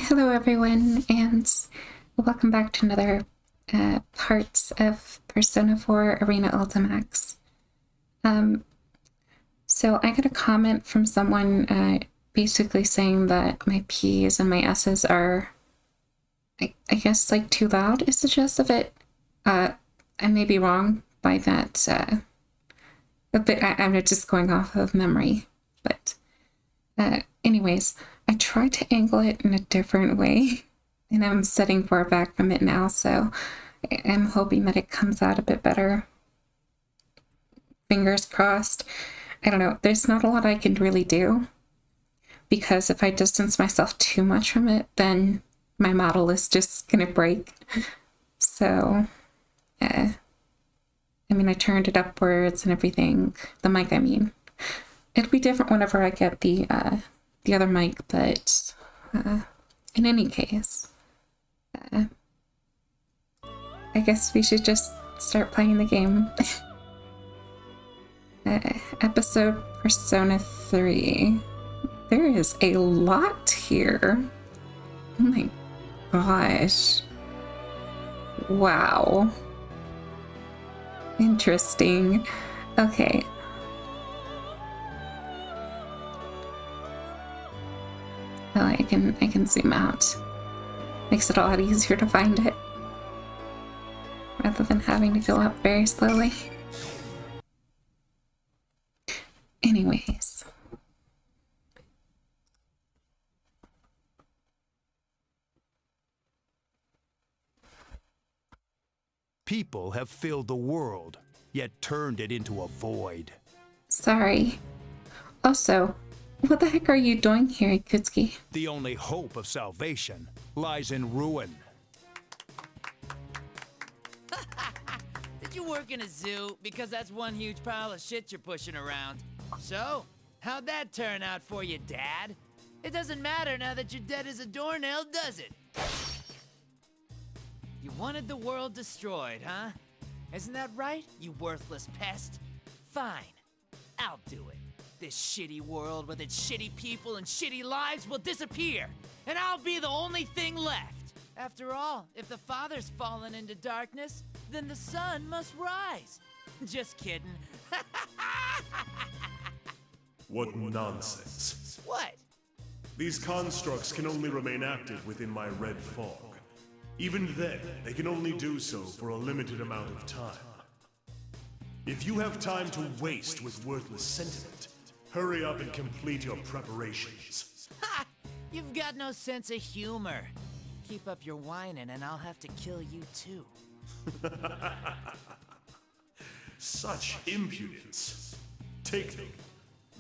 Hello everyone, and welcome back to another part of Persona 4 Arena Ultimax. So I got a comment from someone basically saying that my P's and my S's are, I guess, like too loud is the gist of it. I may be wrong by that, but I'm just going off of memory. But anyways, I tried to angle it in a different way, and I'm setting far back from it now, so I'm hoping that it comes out a bit better. Fingers crossed. I don't know, there's not a lot I can really do, because if I distance myself too much from it, then my model is just gonna break. So, I mean, I turned it upwards and everything. The mic, I mean. It'll be different whenever I get the other mic, but in any case, I guess we should just start playing the game. Episode Persona 3. There is a lot here. Oh my gosh. Wow. Interesting. Okay. Oh, I can zoom out. Makes it a lot easier to find it, rather than having to go up very slowly. Anyways. People have filled the world, yet turned it into a void. Sorry. Also, what the heck are you doing here, Ikutsuki? The only hope of salvation lies in ruin. Did you work in a zoo? Because that's one huge pile of shit you're pushing around. So, how'd that turn out for you, Dad? It doesn't matter now that you're dead as a doornail, does it? You wanted the world destroyed, huh? Isn't that right, you worthless pest? Fine, I'll do it. This shitty world with its shitty people and shitty lives will disappear, and I'll be the only thing left. After all, if the Father's fallen into darkness, then the sun must rise. Just kidding. What nonsense. What? These constructs can only remain active within my red fog. Even then, they can only do so for a limited amount of time. If you have time to waste with worthless sentiment, hurry up and complete your preparations. Ha! You've got no sense of humor. Keep up your whining and I'll have to kill you too. Such impudence. Take them.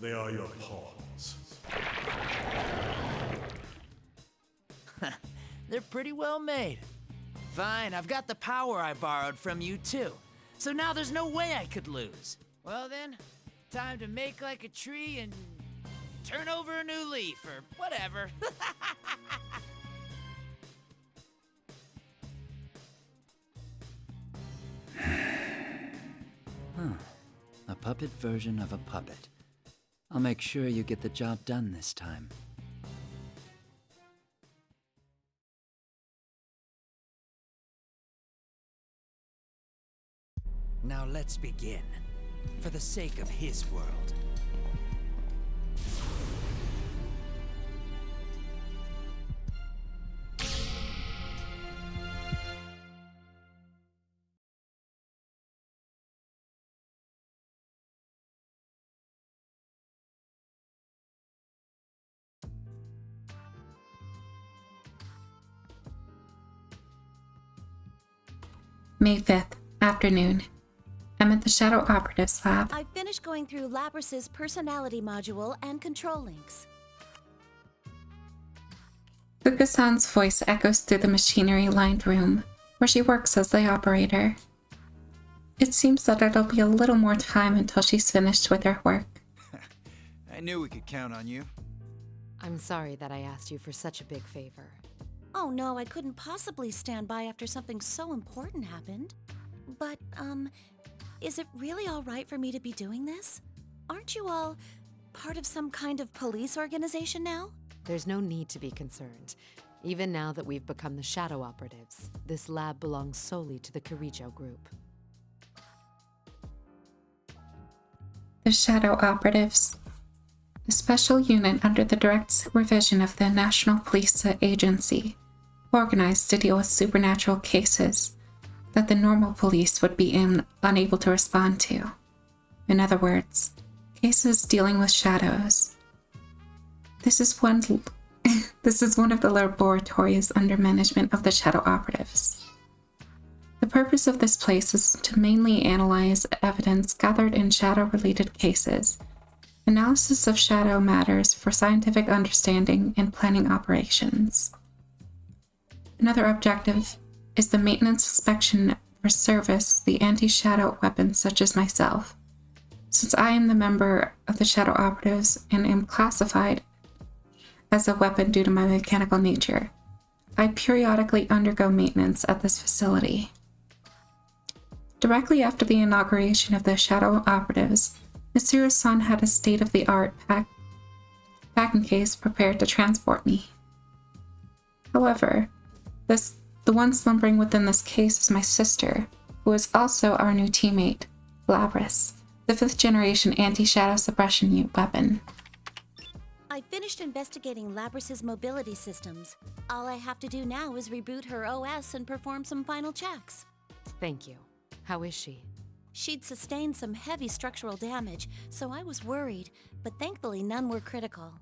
They are your pawns. They're pretty well made. Fine, I've got the power I borrowed from you too. So now there's no way I could lose. Well then, time to make like a tree and turn over a new leaf or whatever. A puppet version of a puppet. I'll make sure you get the job done this time. Now let's begin. For the sake of his world. May 5th, afternoon. I'm at the Shadow Operatives Lab. I finished going through Labrys's personality module and control links. Fuka-san's voice echoes through the machinery-lined room, where she works as the operator. It seems that it'll be a little more time until she's finished with her work. I knew we could count on you. I'm sorry that I asked you for such a big favor. Oh no, I couldn't possibly stand by after something so important happened. But, is it really all right for me to be doing this? Aren't you all part of some kind of police organization now? There's no need to be concerned. Even now that we've become the Shadow Operatives, this lab belongs solely to the Kirijo group. The Shadow Operatives, a special unit under the direct supervision of the National Police Agency, organized to deal with supernatural cases that the normal police would be unable to respond to. In other words, cases dealing with shadows. This is one of the laboratories under management of the Shadow Operatives. The purpose of this place is to mainly analyze evidence gathered in shadow-related cases, analysis of shadow matters for scientific understanding and planning operations. Another objective is the maintenance inspection for service the anti-shadow weapons such as myself. Since I am the member of the Shadow Operatives and am classified as a weapon due to my mechanical nature, I periodically undergo maintenance at this facility. Directly after the inauguration of the Shadow Operatives, Mitsuru-san had a state-of-the-art packing case prepared to transport me. However, the one slumbering within this case is my sister, who is also our new teammate, Labris, the 5th-generation anti-shadow suppression weapon. I finished investigating Labris's mobility systems. All I have to do now is reboot her OS and perform some final checks. Thank you. How is she? She'd sustained some heavy structural damage, so I was worried, but thankfully none were critical.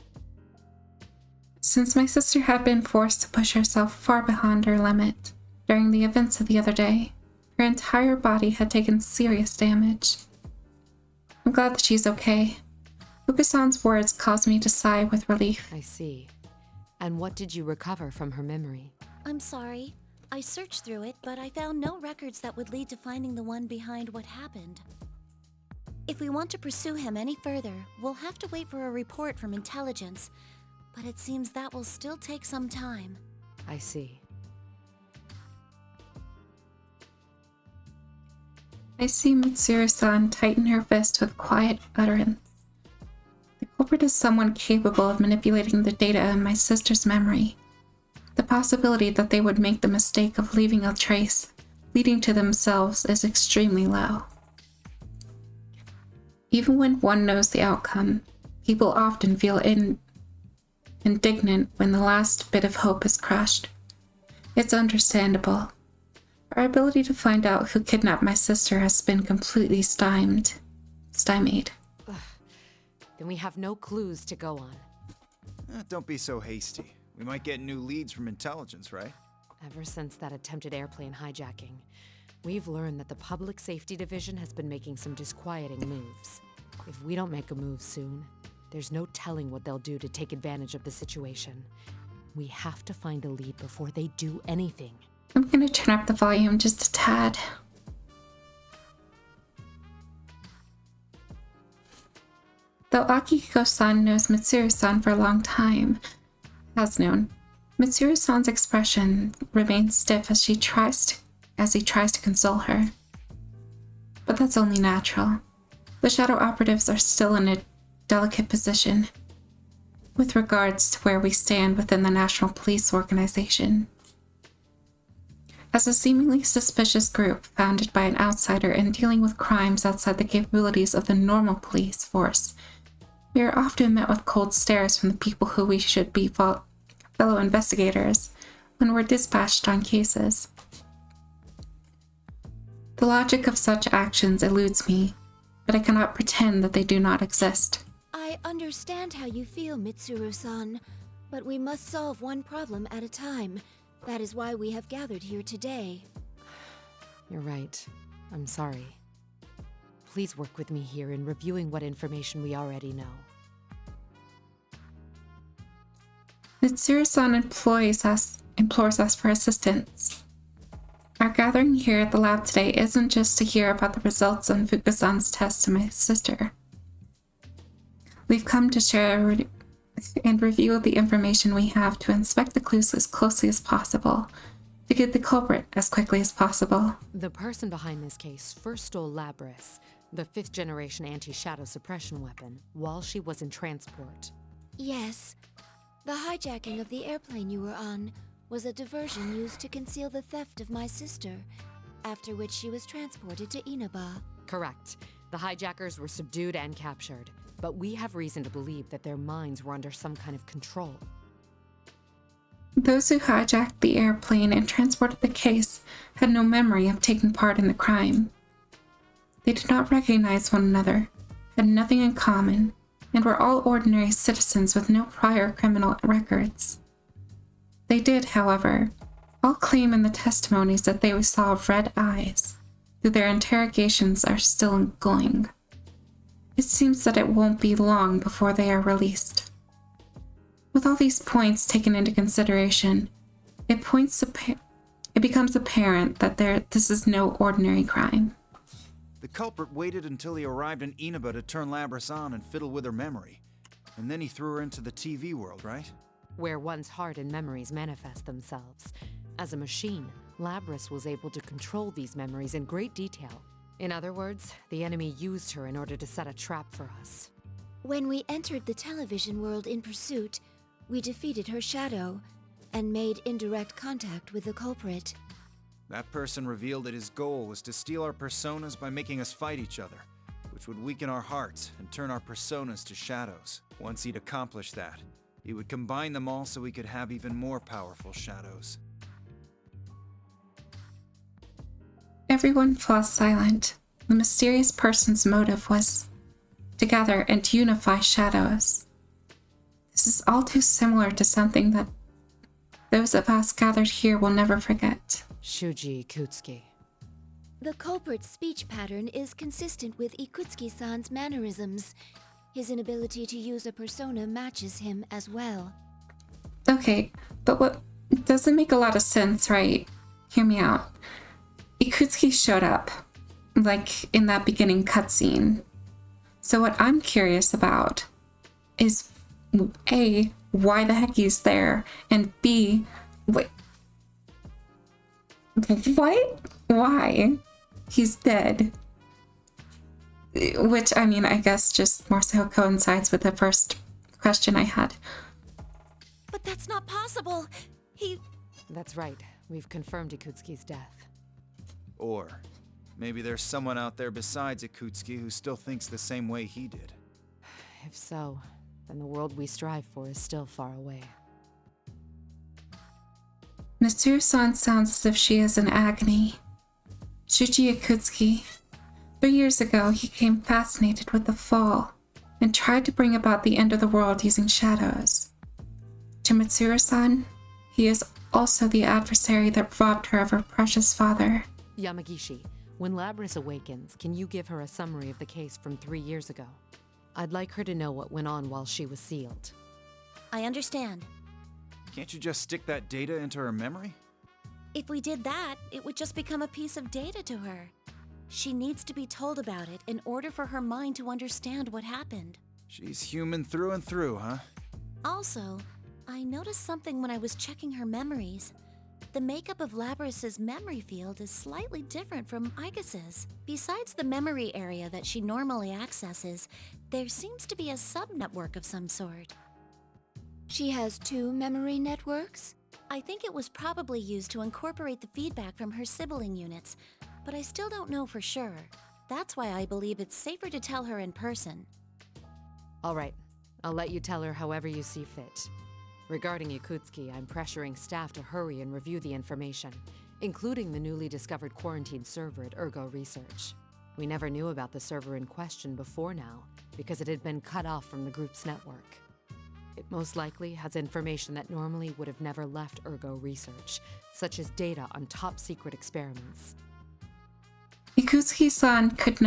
Since my sister had been forced to push herself far beyond her limit during the events of the other day, her entire body had taken serious damage. I'm glad that she's okay. Fukusan's words caused me to sigh with relief. I see. And what did you recover from her memory? I'm sorry. I searched through it, but I found no records that would lead to finding the one behind what happened. If we want to pursue him any further, we'll have to wait for a report from intelligence, but it seems that will still take some time. I see. I see Mitsuru-san tighten her fist with quiet utterance. The culprit is someone capable of manipulating the data in my sister's memory. The possibility that they would make the mistake of leaving a trace, leading to themselves, is extremely low. Even when one knows the outcome, people often feel indignant when the last bit of hope is crushed. It's understandable. Our ability to find out who kidnapped my sister has been completely stymied. Then we have no clues to go on. Don't be so hasty. We might get new leads from intelligence, right? Ever since that attempted airplane hijacking, we've learned that the Public Safety Division has been making some disquieting moves. If we don't make a move soon, there's no telling what they'll do to take advantage of the situation. We have to find a lead before they do anything. I'm gonna turn up the volume just a tad. Though Akihiko-san knows Mitsuru-san for a long time, has known, Mitsuru-san's expression remains stiff as he tries to console her. But that's only natural. The Shadow Operatives are still in a delicate position with regards to where we stand within the National Police Organization. As a seemingly suspicious group founded by an outsider and dealing with crimes outside the capabilities of the normal police force, we are often met with cold stares from the people who we should be fellow investigators when we're dispatched on cases. The logic of such actions eludes me, but I cannot pretend that they do not exist. I understand how you feel, Mitsuru-san, but we must solve one problem at a time. That is why we have gathered here today. You're right. I'm sorry. Please work with me here in reviewing what information we already know. Mitsuru-san implores us for assistance. Our gathering here at the lab today isn't just to hear about the results on Fukusan's test to my sister. We've come to share and review the information we have to inspect the clues as closely as possible, to get the culprit as quickly as possible. The person behind this case first stole Labris, the 5th-generation anti-shadow suppression weapon, while she was in transport. Yes, The hijacking of the airplane you were on was a diversion used to conceal the theft of my sister, after which she was transported to Inaba. Correct. The hijackers were subdued and captured, but we have reason to believe that their minds were under some kind of control. Those who hijacked the airplane and transported the case had no memory of taking part in the crime. They did not recognize one another, had nothing in common, and were all ordinary citizens with no prior criminal records. They did, however, all claim in the testimonies that they saw red eyes, though their interrogations are still ongoing. It seems that it won't be long before they are released. With all these points taken into consideration, it becomes apparent that this is no ordinary crime. The culprit waited until he arrived in Inaba to turn Labrys on and fiddle with her memory. And then he threw her into the TV world, right? Where one's heart and memories manifest themselves. As a machine, Labrys was able to control these memories in great detail. In other words, the enemy used her in order to set a trap for us. When we entered the television world in pursuit, we defeated her shadow and made indirect contact with the culprit. That person revealed that his goal was to steal our personas by making us fight each other, which would weaken our hearts and turn our personas to shadows. Once he'd accomplished that, he would combine them all so we could have even more powerful shadows. Everyone falls silent. The mysterious person's motive was to gather and unify shadows. This is all too similar to something that those of us gathered here will never forget. Shuji Ikutsuki. The culprit's speech pattern is consistent with Ikutsuki-san's mannerisms. His inability to use a persona matches him as well. Okay, but what doesn't make a lot of sense, right? Hear me out. Ikutsuki showed up, like in that beginning cutscene. So what I'm curious about is A, why the heck he's there, and B, wait, what? Why? He's dead. Which, I mean, I guess just more so coincides with the first question I had. But that's not possible. That's right. We've confirmed Ikutsuki's death. Or maybe there's someone out there besides Ikutsuki who still thinks the same way he did. If so, then the world we strive for is still far away. Mitsuru-san sounds as if she is in agony. Shuji Ikutsuki. 3 years ago, he became fascinated with the fall and tried to bring about the end of the world using shadows. To Mitsuru-san, he is also the adversary that robbed her of her precious father. Yamagishi, when Labrys awakens, can you give her a summary of the case from 3 years ago? I'd like her to know what went on while she was sealed. I understand. Can't you just stick that data into her memory? If we did that, it would just become a piece of data to her. She needs to be told about it in order for her mind to understand what happened. She's human through and through, huh? Also, I noticed something when I was checking her memories. The makeup of Labrys's memory field is slightly different from Aigus's. Besides the memory area that she normally accesses, there seems to be a subnetwork of some sort. She has 2 memory networks? I think it was probably used to incorporate the feedback from her sibling units, but I still don't know for sure. That's why I believe it's safer to tell her in person. All right, I'll let you tell her however you see fit. Regarding Ikutsuki, I'm pressuring staff to hurry and review the information, including the newly discovered quarantine server at Ergo Research. We never knew about the server in question before now, because it had been cut off from the group's network. It most likely has information that normally would have never left Ergo Research, such as data on top-secret experiments. Ikutsuki-san could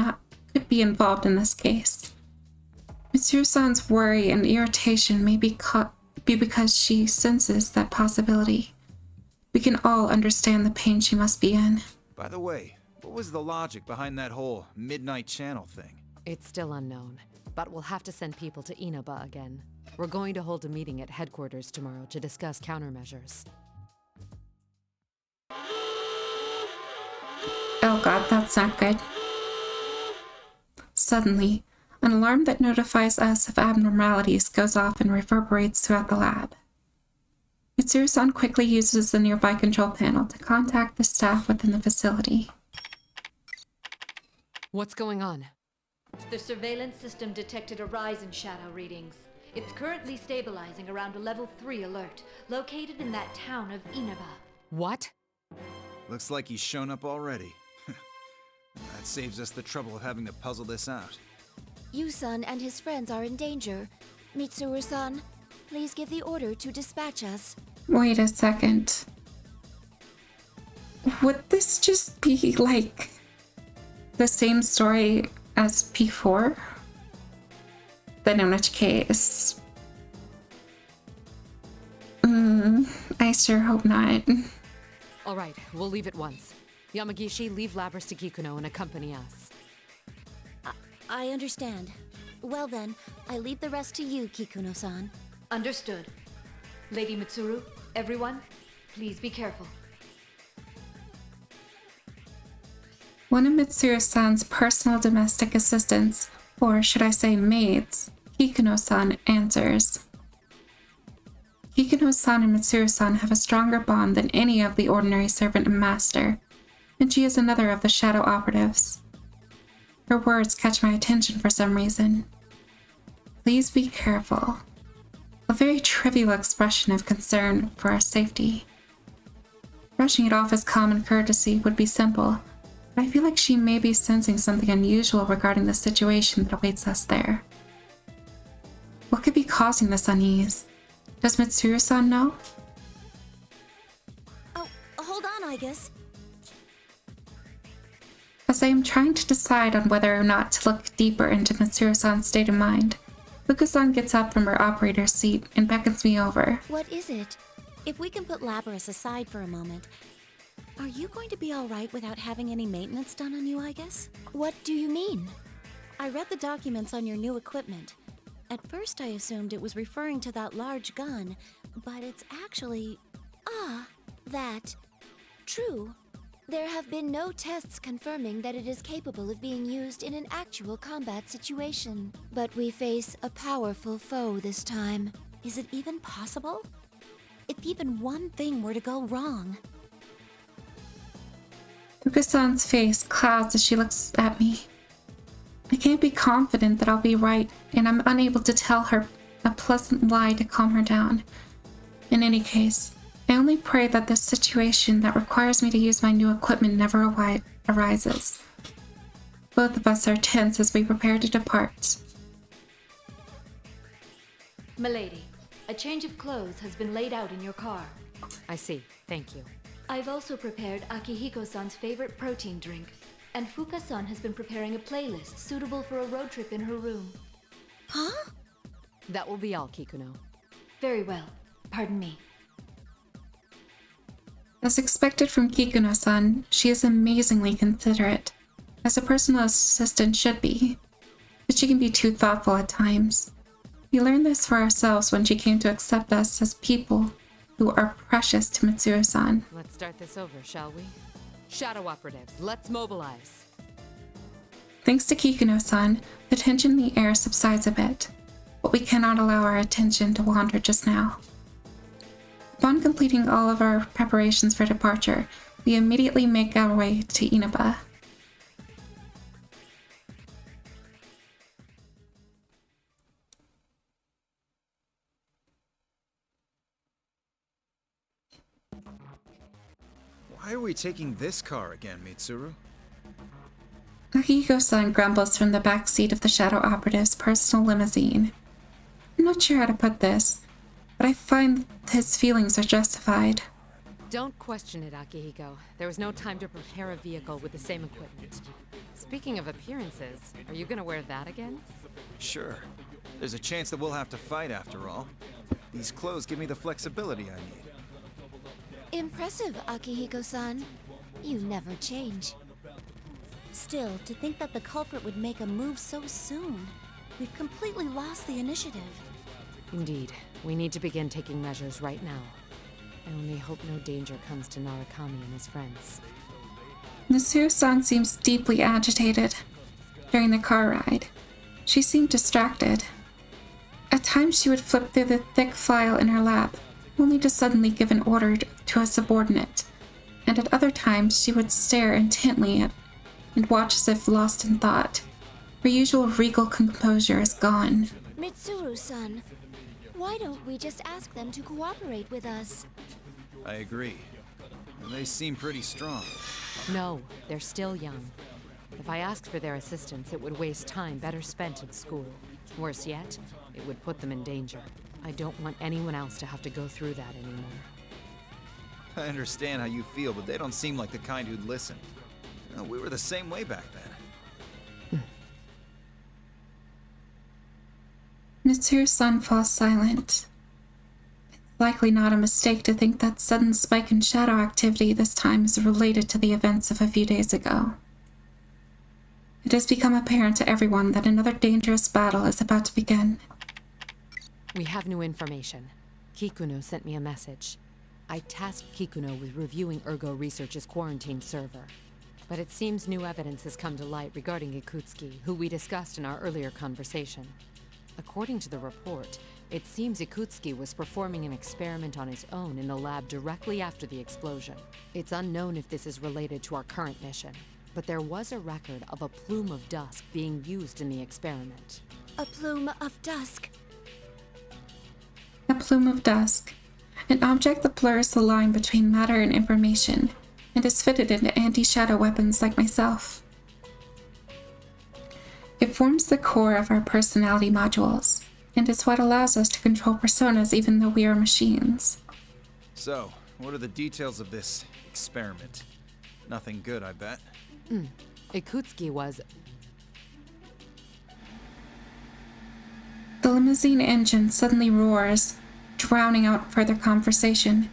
be involved in this case. Mitsuru-san's worry and irritation may be because she senses that possibility. We can all understand the pain she must be in. By the way, what was the logic behind that whole midnight channel thing? It's still unknown, but we'll have to send people to Inaba again. We're going to hold a meeting at headquarters tomorrow to discuss countermeasures. Oh god, that's not good. Suddenly, an alarm that notifies us of abnormalities goes off and reverberates throughout the lab. Mitsuru-san quickly uses the nearby control panel to contact the staff within the facility. What's going on? The surveillance system detected a rise in shadow readings. It's currently stabilizing around a level 3 alert, located in that town of Inaba. What? Looks like he's shown up already. That saves us the trouble of having to puzzle this out. Yu-san and his friends are in danger. Mitsuru-san, please give the order to dispatch us. Wait a second. Would this just be like the same story as P4? Then in which case... I sure hope not. Alright, we'll leave at once. Yamagishi, leave Labrys to Kikuno and accompany us. I understand. Well then, I leave the rest to you, Kikuno-san. Understood. Lady Mitsuru, everyone, please be careful. One of Mitsuru-san's personal domestic assistants, or should I say maids, Kikuno-san answers. Kikuno-san and Mitsuru-san have a stronger bond than any of the ordinary servant and master, and she is another of the shadow operatives. Her words catch my attention for some reason. Please be careful. A very trivial expression of concern for our safety. Brushing it off as common courtesy would be simple, but I feel like she may be sensing something unusual regarding the situation that awaits us there. What could be causing this unease? Does Mitsuru-san know? Oh, hold on, Igus. As I am trying to decide on whether or not to look deeper into Mitsuru-san's state of mind, Fuka-san gets up from her operator's seat and beckons me over. What is it? If we can put Labrys aside for a moment, are you going to be alright without having any maintenance done on you, Igus? What do you mean? I read the documents on your new equipment. At first I assumed it was referring to that large gun, but it's actually... That. True. There have been no tests confirming that it is capable of being used in an actual combat situation. But we face a powerful foe this time. Is it even possible? If even one thing were to go wrong... Fuka-san's face clouds as she looks at me. I can't be confident that I'll be right, and I'm unable to tell her a pleasant lie to calm her down. In any case, I only pray that this situation that requires me to use my new equipment never arises. Both of us are tense as we prepare to depart. Milady, a change of clothes has been laid out in your car. I see. Thank you. I've also prepared Akihiko-san's favorite protein drink, and Fuka-san has been preparing a playlist suitable for a road trip in her room. Huh? That will be all, Kikuno. Very well. Pardon me. As expected from Kikuno-san, she is amazingly considerate, as a personal assistant should be, but she can be too thoughtful at times. We learned this for ourselves when she came to accept us as people who are precious to Mitsuru-san. Let's start this over, shall we? Shadow operatives, let's mobilize. Thanks to Kikuno-san, the tension in the air subsides a bit, but we cannot allow our attention to wander just now. Upon completing all of our preparations for departure, we immediately make our way to Inaba. Why are we taking this car again, Mitsuru? Akihiko-san grumbles from the back seat of the Shadow Operative's personal limousine. I'm not sure how to put this, but I find his feelings are justified. Don't question it, Akihiko. There was no time to prepare a vehicle with the same equipment. Speaking of appearances, are you gonna wear that again? Sure. There's a chance that we'll have to fight after all. These clothes give me the flexibility I need. Impressive, Akihiko-san. You never change. Still, to think that the culprit would make a move so soon. We've completely lost the initiative. Indeed. We need to begin taking measures right now. I only hope no danger comes to Narukami and his friends. Mitsuru-san seems deeply agitated. During the car ride, she seemed distracted. At times she would flip through the thick file in her lap, only to suddenly give an order to a subordinate, and at other times she would stare intently at and watch as if lost in thought. Her usual regal composure is gone. Mitsuru-san, why don't we just ask them to cooperate with us? I agree. They seem pretty strong. No, they're still young. If I asked for their assistance, it would waste time better spent in school. Worse yet, it would put them in danger. I don't want anyone else to have to go through that anymore. I understand how you feel, but they don't seem like the kind who'd listen. We were the same way back then. Mitsuru's son falls silent. It's likely not a mistake to think that sudden spike in shadow activity this time is related to the events of a few days ago. It has become apparent to everyone that another dangerous battle is about to begin. We have new information. Kikuno sent me a message. I tasked Kikuno with reviewing Ergo Research's quarantine server. But it seems new evidence has come to light regarding Ikutsuki, who we discussed in our earlier conversation. According to the report, it seems Ikutsuki was performing an experiment on his own in the lab directly after the explosion. It's unknown if this is related to our current mission, but there was a record of a plume of dusk being used in the experiment. A plume of dusk. A plume of dusk. An object that blurs the line between matter and information, and is fitted into anti-shadow weapons like myself. It forms the core of our personality modules, and is what allows us to control personas even though we are machines. So, what are the details of this experiment? Nothing good, I bet. Ikutsuki was... The limousine engine suddenly roars, drowning out further conversation.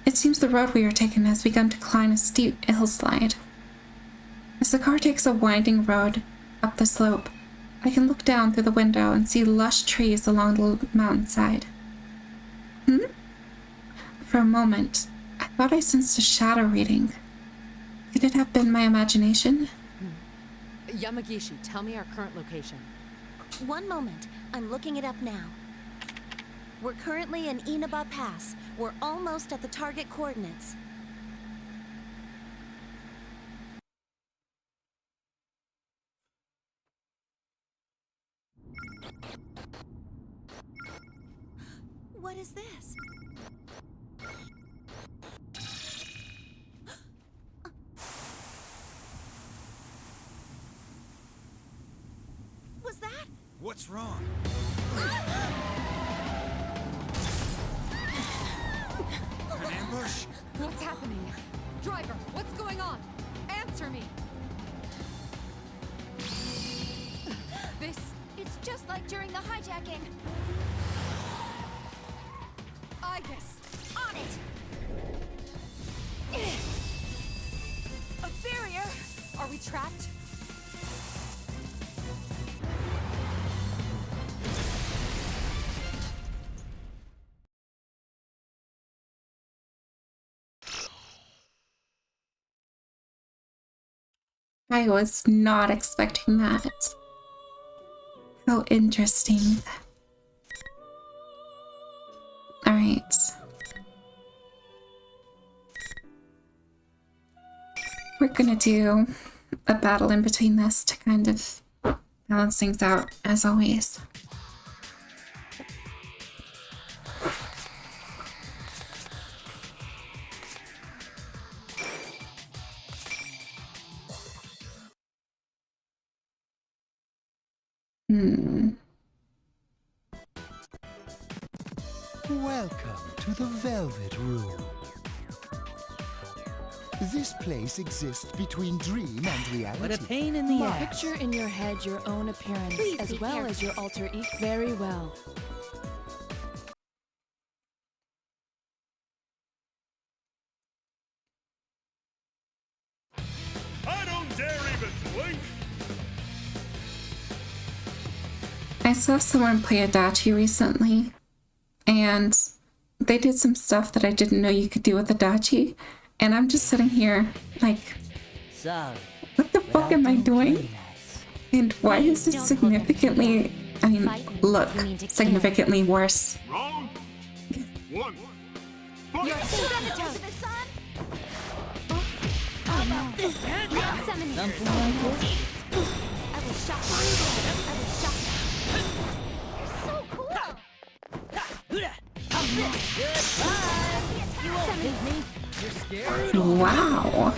It seems the road we are taking has begun to climb a steep hillside. As the car takes a winding road up the slope, I can look down through the window and see lush trees along the mountainside. For a moment, I thought I sensed a shadow reading. Could it have been my imagination? Yamagishi, tell me our current location. One moment. I'm looking it up now. We're currently in Inaba Pass. We're almost at the target coordinates. What is this? Was that? What's wrong? An ambush? What's happening? Driver, what's going on? Answer me! This... It's just like during the hijacking. Ibis! On it! A barrier! Are we trapped? I was not expecting that. How interesting. Alright. We're gonna do a battle in between this to kind of balance things out, as always. Welcome to the Velvet Room. This place exists between dream and reality. What a pain in the ass. Picture in your head your own appearance, Please as be well careful. as your alter ego. Very well. I don't dare even blink! I saw someone play Adachi recently, and they did some stuff that I didn't know you could do with Adachi, and I'm just sitting here like, Sorry. what the fuck am I doing? And why is it significantly, I mean, look, significantly worse? Wrong? 1, You're Something like this? I was shocked. So cool! You won't hit me. You're scared? Wow.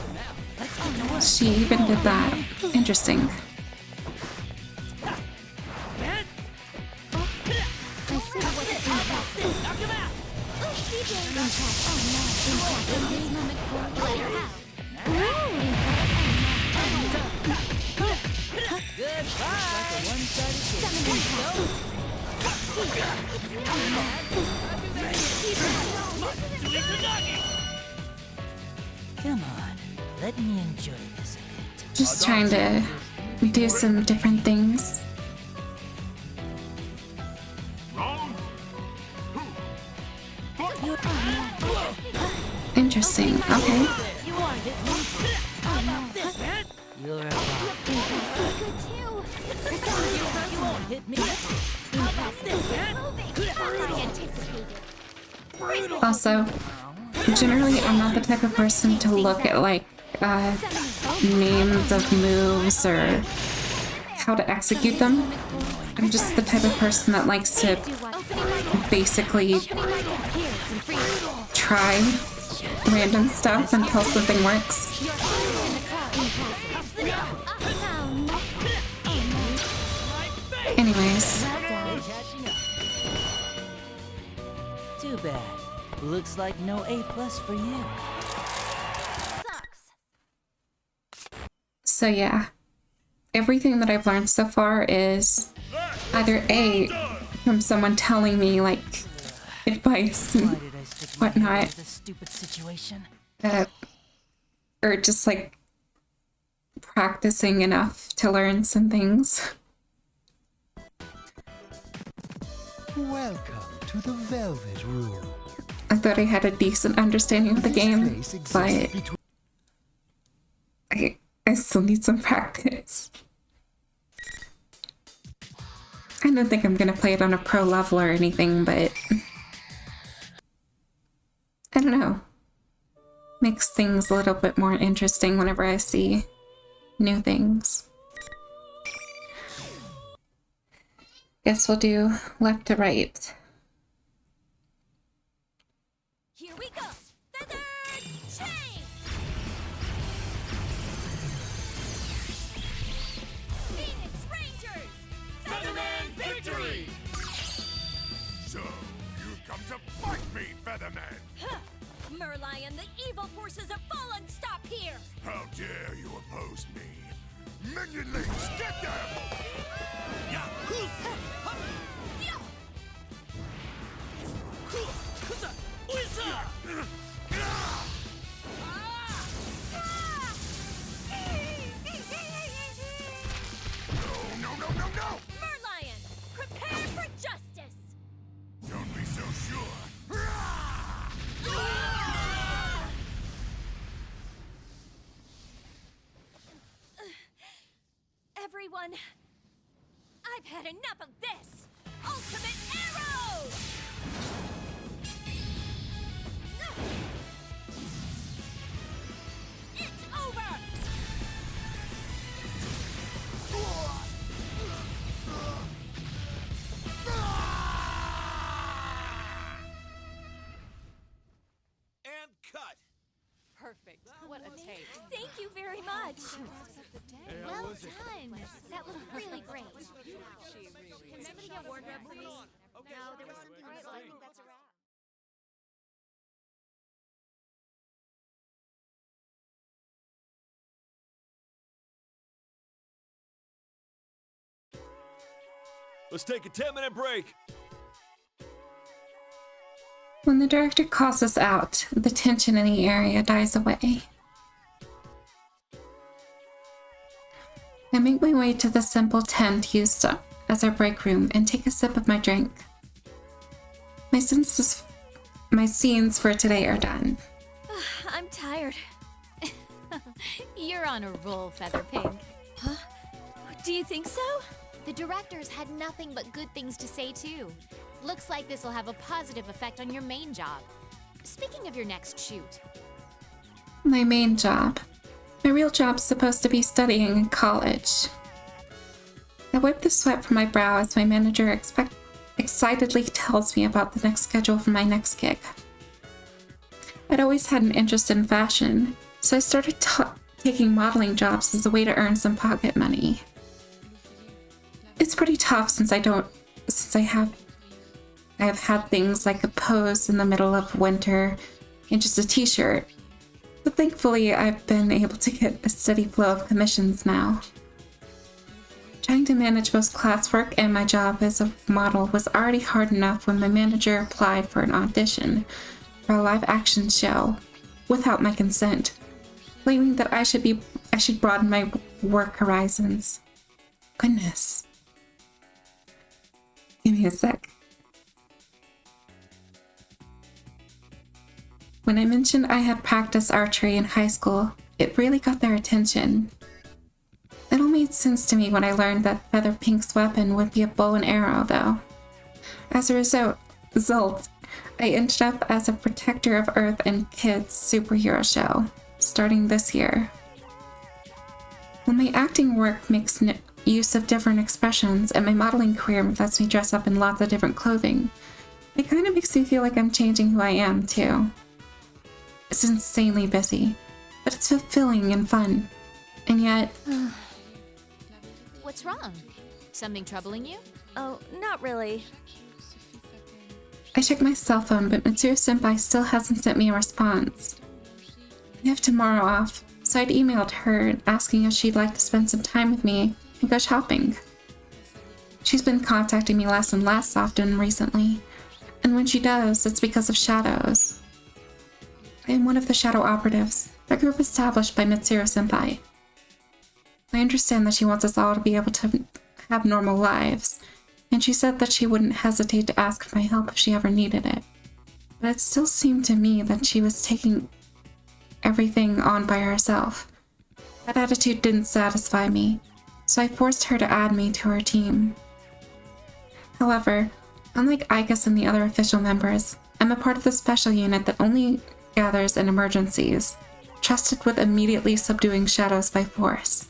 She even did that. Interesting. Come on, let me enjoy this a bit. Just trying to do some different things. Interesting. Okay. You're a You won't hit me. Also, generally, I'm not the type of person to look at like names of moves or how to execute them. I'm just the type of person that likes to basically try random stuff until something works. Anyways. Too bad. Looks like no A+ for you. So yeah, everything that I've learned so far is either A, from someone telling me like advice and whatnot, Stupid situation. or just like practicing enough to learn some things. Welcome to the Velvet Room. I thought I had a decent understanding of the game, but I still need some practice. I don't think I'm gonna play it on a pro level or anything, but I don't know. Makes things a little bit more interesting whenever I see new things. Guess we'll do left to right. Here we go! Feathered chain! Phoenix Rangers! Featherman victory! So, you've come to fight me, Featherman! Huh. Merlion, the evil forces have fallen! Stop here! How dare you oppose me? Minionlings, get them! No! Merlion, prepare for justice! Don't be so sure. Everyone, I've had enough of this! Ultimate arrow! It's over! And cut. Perfect. What a take. Thank you very much. Well done. That looked really great. Can somebody get wardrobe, please? No, there was something else. I think that's a wrap. Let's take a 10-minute break. When the director calls us out, the tension in the area dies away. I make my way to the simple tent used as our break room and take a sip of my drink. My scenes for today are done. I'm tired. You're on a roll, Featherpink. Huh? Do you think so? The directors had nothing but good things to say, too. Looks like this will have a positive effect on your main job. Speaking of your next shoot. My main job. My real job's supposed to be studying in college. I wipe the sweat from my brow as my manager excitedly tells me about the next schedule for my next gig. I'd always had an interest in fashion, so I started taking modeling jobs as a way to earn some pocket money. It's pretty tough since I've had things like a pose in the middle of winter and just a t-shirt. But thankfully, I've been able to get a steady flow of commissions now. Trying to manage both classwork and my job as a model was already hard enough when my manager applied for an audition for a live-action show without my consent, claiming that I should broaden my work horizons. Goodness. Give me a sec. When I mentioned I had practiced archery in high school, it really got their attention. It all made sense to me when I learned that Feather Pink's weapon would be a bow and arrow, though. As a result, I ended up as a protector of Earth and Kids superhero show, starting this year. When my acting work makes use of different expressions and my modeling career lets me dress up in lots of different clothing, it kind of makes me feel like I'm changing who I am, too. It's insanely busy, but it's fulfilling and fun. And yet... What's wrong? Something troubling you? Oh, not really. I checked my cell phone, but Mitsuru-senpai still hasn't sent me a response. I have tomorrow off, so I'd emailed her asking if she'd like to spend some time with me and go shopping. She's been contacting me less and less often recently, and when she does, it's because of shadows. I am one of the shadow operatives, a group established by Mitsuru-senpai. I understand that she wants us all to be able to have normal lives, and she said that she wouldn't hesitate to ask for my help if she ever needed it. But it still seemed to me that she was taking everything on by herself. That attitude didn't satisfy me, so I forced her to add me to her team. However, unlike Igus and the other official members, I'm a part of the special unit that only gathers in emergencies, trusted with immediately subduing shadows by force.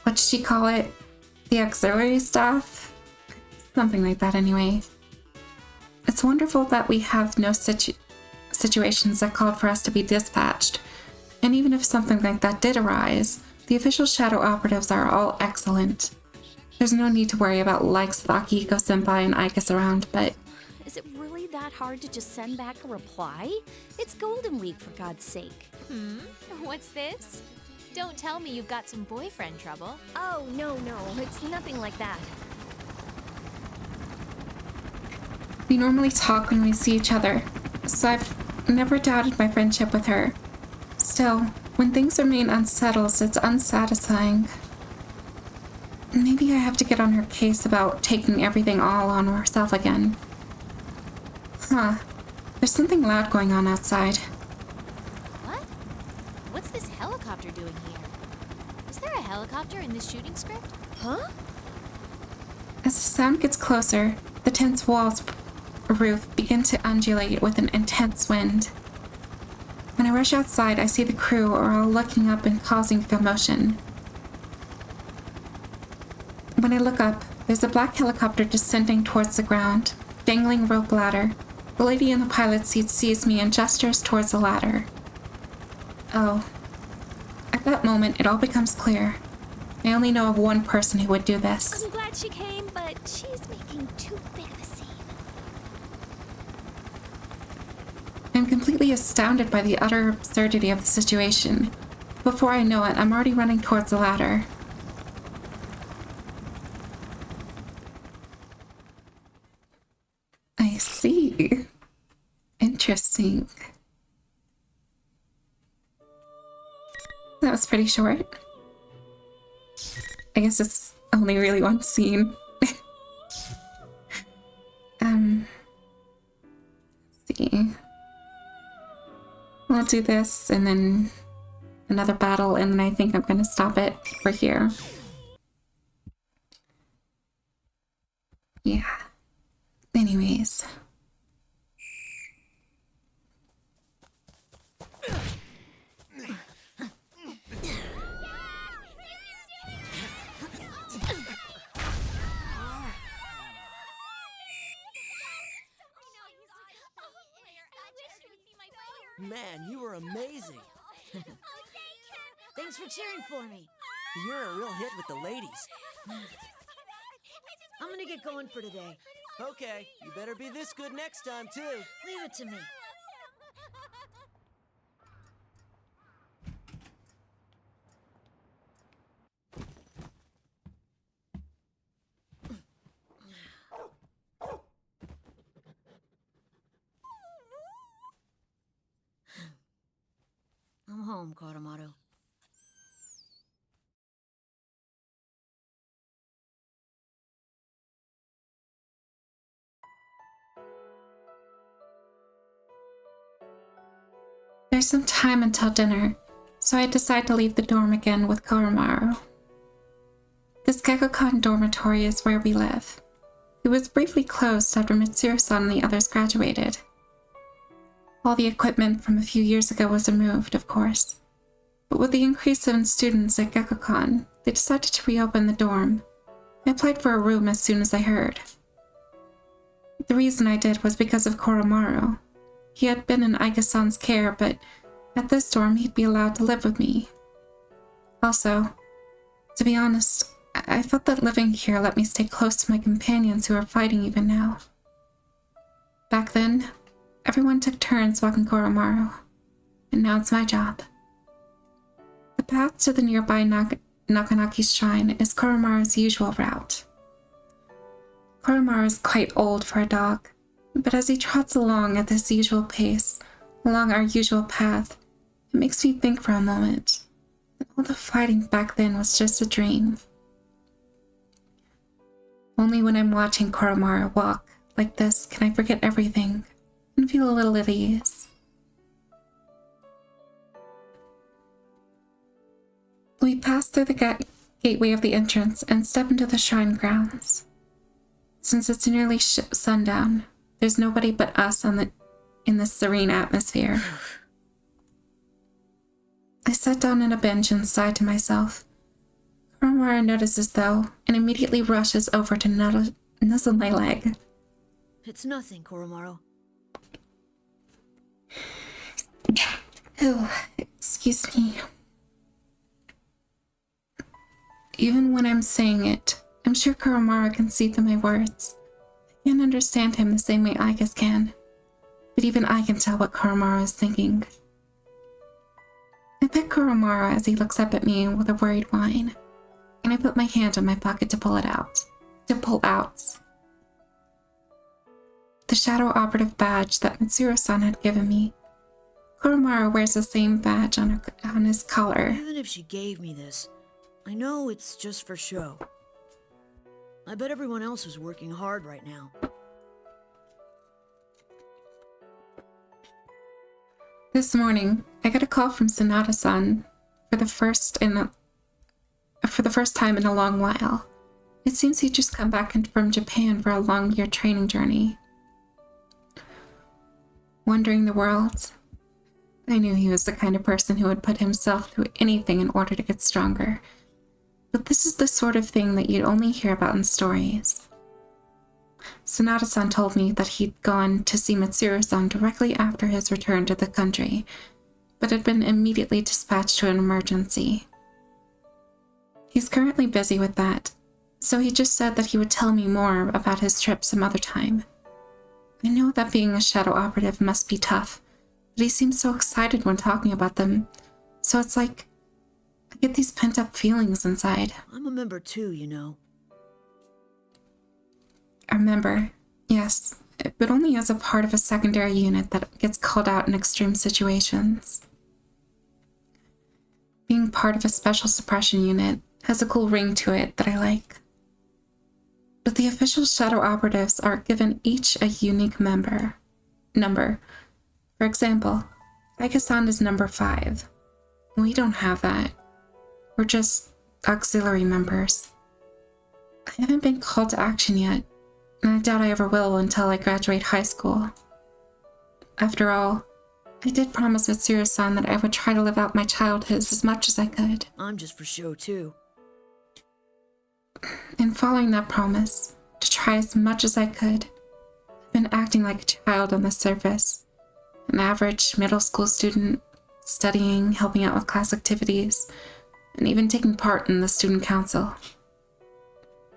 What did she call it? The auxiliary staff? Something like that anyway. It's wonderful that we have no situations that called for us to be dispatched, and even if something like that did arise, the official shadow operatives are all excellent. There's no need to worry about likes of Akihiko-senpai and Igus around, but... Is it really that hard to just send back a reply? It's Golden Week, for God's sake. What's this? Don't tell me you've got some boyfriend trouble. Oh, no, it's nothing like that. We normally talk when we see each other, so I've never doubted my friendship with her. Still, when things remain unsettled, it's unsatisfying. Maybe I have to get on her case about taking everything all on herself again. There's something loud going on outside. What? What's this helicopter doing here? Is there a helicopter in this shooting script? Huh? As the sound gets closer, the tent's walls roof begin to undulate with an intense wind. When I rush outside, I see the crew are all looking up and causing commotion. When I look up, there's a black helicopter descending towards the ground, dangling a rope ladder. The lady in the pilot's seat sees me and gestures towards the ladder. Oh. At that moment, it all becomes clear. I only know of one person who would do this. I'm glad she came, but she's making too big of a scene. I'm completely astounded by the utter absurdity of the situation. Before I know it, I'm already running towards the ladder. I see. Interesting. That was pretty short. I guess it's only really one scene. Let's see. I'll do this and then another battle, and then I think I'm gonna stop it for here. Yeah. Anyways. Man, you were amazing. Thanks for cheering for me. You're a real hit with the ladies. I'm gonna get going for today. Okay, you better be this good next time, too. Leave it to me. I'm home, Koromaru. There's some time until dinner, so I decide to leave the dorm again with Koromaru. This Gekkokan dormitory is where we live. It was briefly closed after Mitsuru-san and the others graduated. All the equipment from a few years ago was removed, of course. But with the increase in students at Gekkokan, they decided to reopen the dorm. I applied for a room as soon as I heard. The reason I did was because of Koromaru. He had been in Aika-san's care, but at this dorm he'd be allowed to live with me. Also, to be honest, I felt that living here let me stay close to my companions who are fighting even now. Back then, everyone took turns walking Koromaru, and now it's my job. The path to the nearby Nakanaki Shrine is Koromaru's usual route. Koromaru is quite old for a dog, but as he trots along at this usual pace, along our usual path, it makes me think for a moment that all the fighting back then was just a dream. Only when I'm watching Koromaru walk like this can I forget everything and feel a little at ease. We pass through the gateway of the entrance and step into the shrine grounds. Since it's nearly sundown, there's nobody but us in this serene atmosphere. I sat down on a bench and sighed to myself. Koromaru notices though, and immediately rushes over to nuzzle my leg. It's nothing, Koromaru. Oh, excuse me. Even when I'm saying it, I'm sure Koromaru can see through my words. I can't understand him the same way I guess can, but even I can tell what Koromaru is thinking. I pet Koromaru as he looks up at me with a worried whine, and I put my hand in my pocket to pull out. The Shadow Operative badge that Mitsuru-san had given me. Koromaru wears the same badge on his collar. Even if she gave me this, I know it's just for show. I bet everyone else is working hard right now. This morning, I got a call from Sanada-san for the first time in a long while. It seems he'd just come back from Japan for a long-year training journey. Wandering the world, I knew he was the kind of person who would put himself through anything in order to get stronger. But this is the sort of thing that you'd only hear about in stories. Sanada-san told me that he'd gone to see Mitsuru-san directly after his return to the country, but had been immediately dispatched to an emergency. He's currently busy with that, so he just said that he would tell me more about his trip some other time. I know that being a shadow operative must be tough, but he seems so excited when talking about them, so it's like I get these pent-up feelings inside. I'm a member too, you know. A member, yes, but only as a part of a secondary unit that gets called out in extreme situations. Being part of a special suppression unit has a cool ring to it that I like. But the official shadow operatives are given each a unique number. For example, Aika-san is number 5. We don't have that. We're just auxiliary members. I haven't been called to action yet, and I doubt I ever will until I graduate high school. After all, I did promise Mitsuru-san that I would try to live out my childhood as much as I could. I'm just for show too. In following that promise, to try as much as I could, I've been acting like a child on the surface, an average middle school student, studying, helping out with class activities, and even taking part in the student council.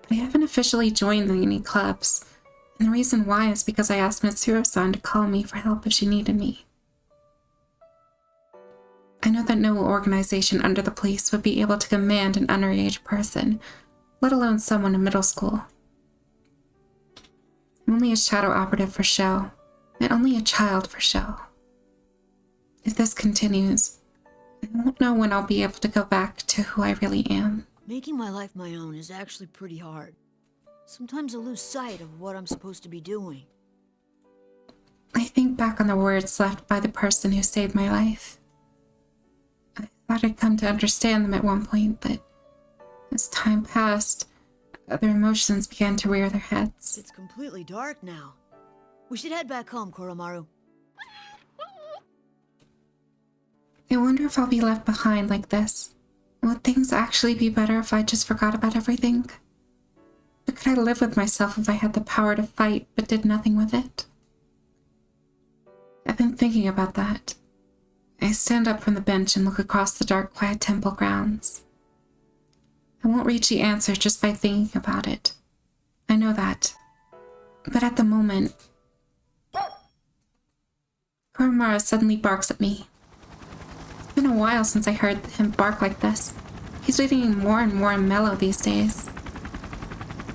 But I haven't officially joined any clubs, and the reason why is because I asked Mitsuru-san to call me for help if she needed me. I know that no organization under the police would be able to command an underage person, let alone someone in middle school. I'm only a shadow operative for show, and only a child for show. If this continues, I won't know when I'll be able to go back to who I really am. Making my life my own is actually pretty hard. Sometimes I lose sight of what I'm supposed to be doing. I think back on the words left by the person who saved my life. I thought I'd come to understand them at one point, but as time passed, other emotions began to rear their heads. It's completely dark now. We should head back home, Koromaru. I wonder if I'll be left behind like this. Would things actually be better if I just forgot about everything? But could I live with myself if I had the power to fight but did nothing with it? I've been thinking about that. I stand up from the bench and look across the dark, quiet temple grounds. I won't reach the answer just by thinking about it. I know that. But at the moment, Kurumara suddenly barks at me. It's been a while since I heard him bark like this. He's getting more and more mellow these days.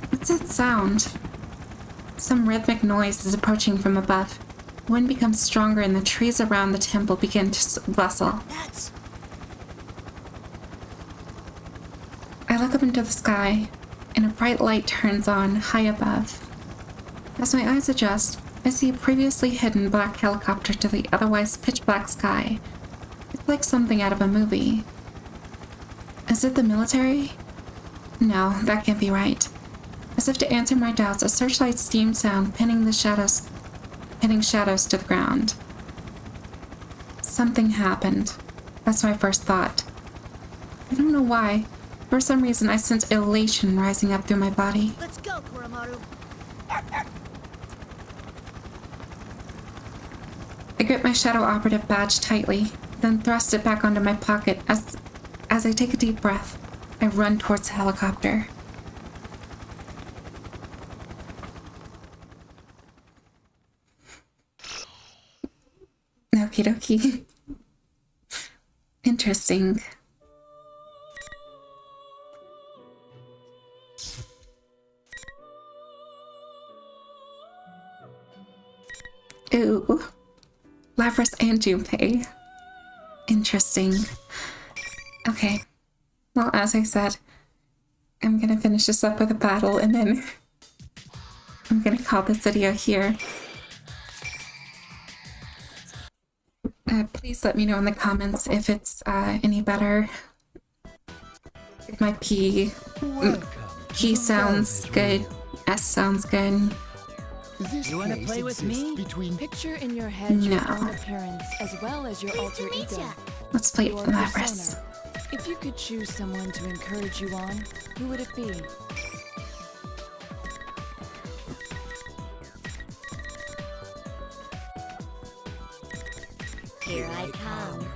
What's that sound? Some rhythmic noise is approaching from above. The wind becomes stronger and the trees around the temple begin to rustle. I look up into the sky, and a bright light turns on high above. As my eyes adjust, I see a previously hidden black helicopter to the otherwise pitch-black sky. It's like something out of a movie. Is it the military? No, that can't be right. As if to answer my doubts, a searchlight steam sound pinning shadows to the ground. Something happened. That's my first thought. I don't know why. For some reason, I sense elation rising up through my body. Let's go, Koromaru. I grip my shadow operative badge tightly, then thrust it back onto my pocket. As I take a deep breath, I run towards the helicopter. Okie dokie. Interesting. Ooh. Lapras and Junpei. Interesting. Okay. Well, as I said, I'm gonna finish this up with a battle and then I'm gonna call this video here. Please let me know in the comments if it's any better. If my P sounds good, S sounds good. You want to play with me? Picture in your head your No. own appearance as well as your alter ego. Let's play Your Lapras. persona. If you could choose someone to encourage you on, who would it be? Here I come.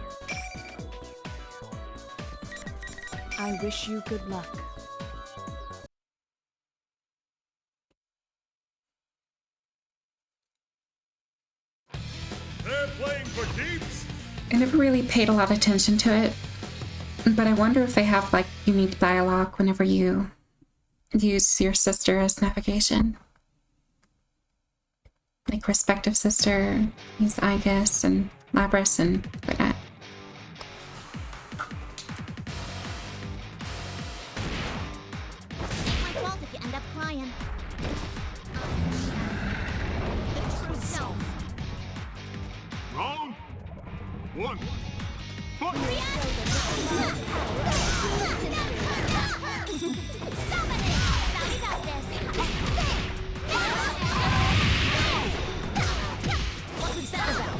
I wish you good luck. They're playing for keeps. I never really paid a lot of attention to it, but I wonder if they have like unique dialogue whenever you use your sister as navigation. Like respective sister, use Aigis and Lapras and whatnot. My fault if you end up crying. The true self. Round one. Fight. Sorry about this. What was that about?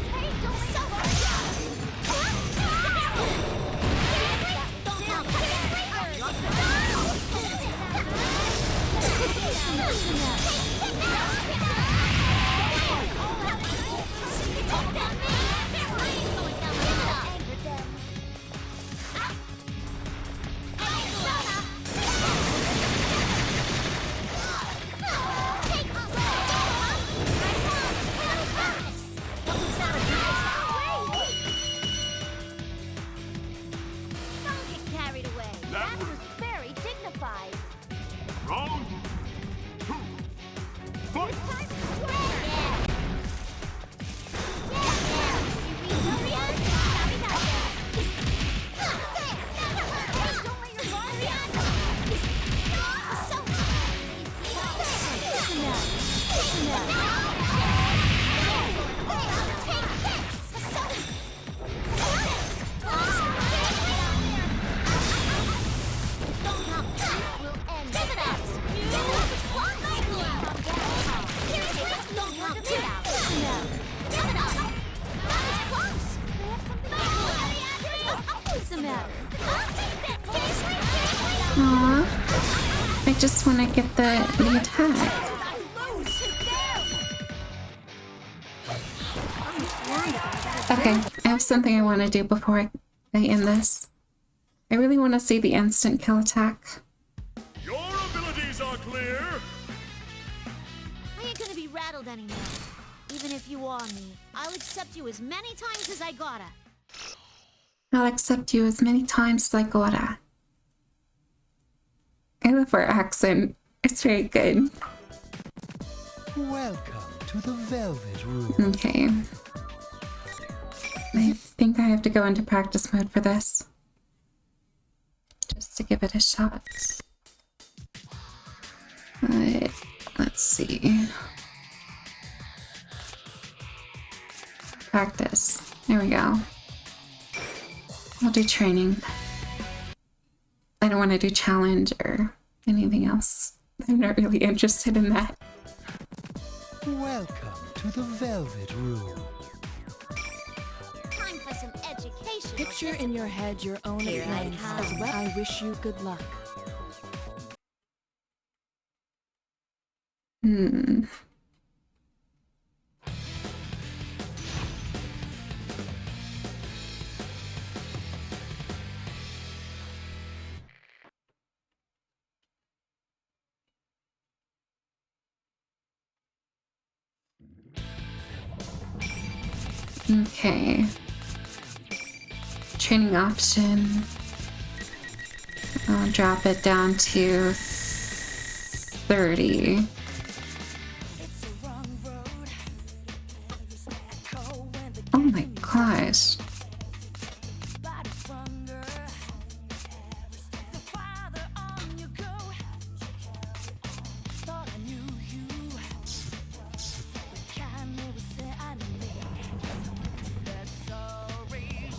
Aww. I just want to get the attack. Okay, I have something I want to do before I end this. I really want to see the instant kill attack. Your abilities are clear. I ain't gonna be rattled anymore. Even if you warn me, I'll accept you as many times as I gotta. I'll accept you as many times as I gotta. I love her accent. It's very good. Welcome to the Velvet Room. Okay. I think I have to go into practice mode for this. Just to give it a shot. But, let's see. Practice. There we go. I'll do training. I don't want to do challenge or anything else. I'm not really interested in that. Welcome to the Velvet Room. Time for some education. Picture in your head your own appearance as well. I wish you good luck. Okay. Training option. I'll drop it down to 30. Oh my gosh.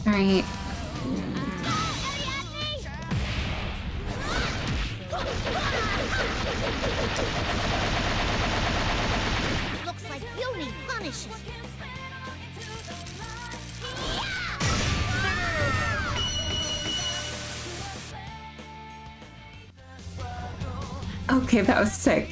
All right. Looks like you need punishing. Okay, that was sick.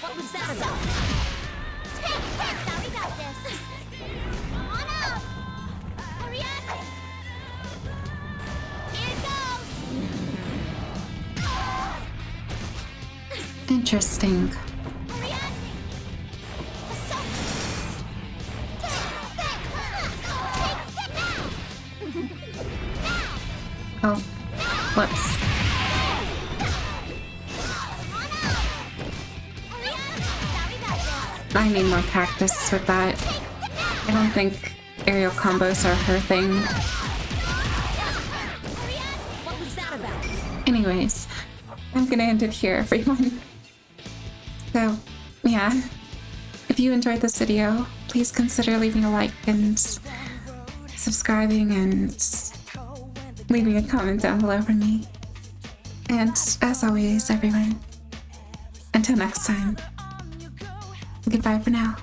What was that about? Sorry about this. Come on up. Ariadne. Here goes. Interesting. Oh, whoops. I need more practice with that. I don't think aerial combos are her thing. What was that about? Anyways, I'm gonna end it here, everyone. So, yeah. If you enjoyed this video, please consider leaving a like and subscribing and leaving a comment down below for me. And as always, everyone, until next time, goodbye for now.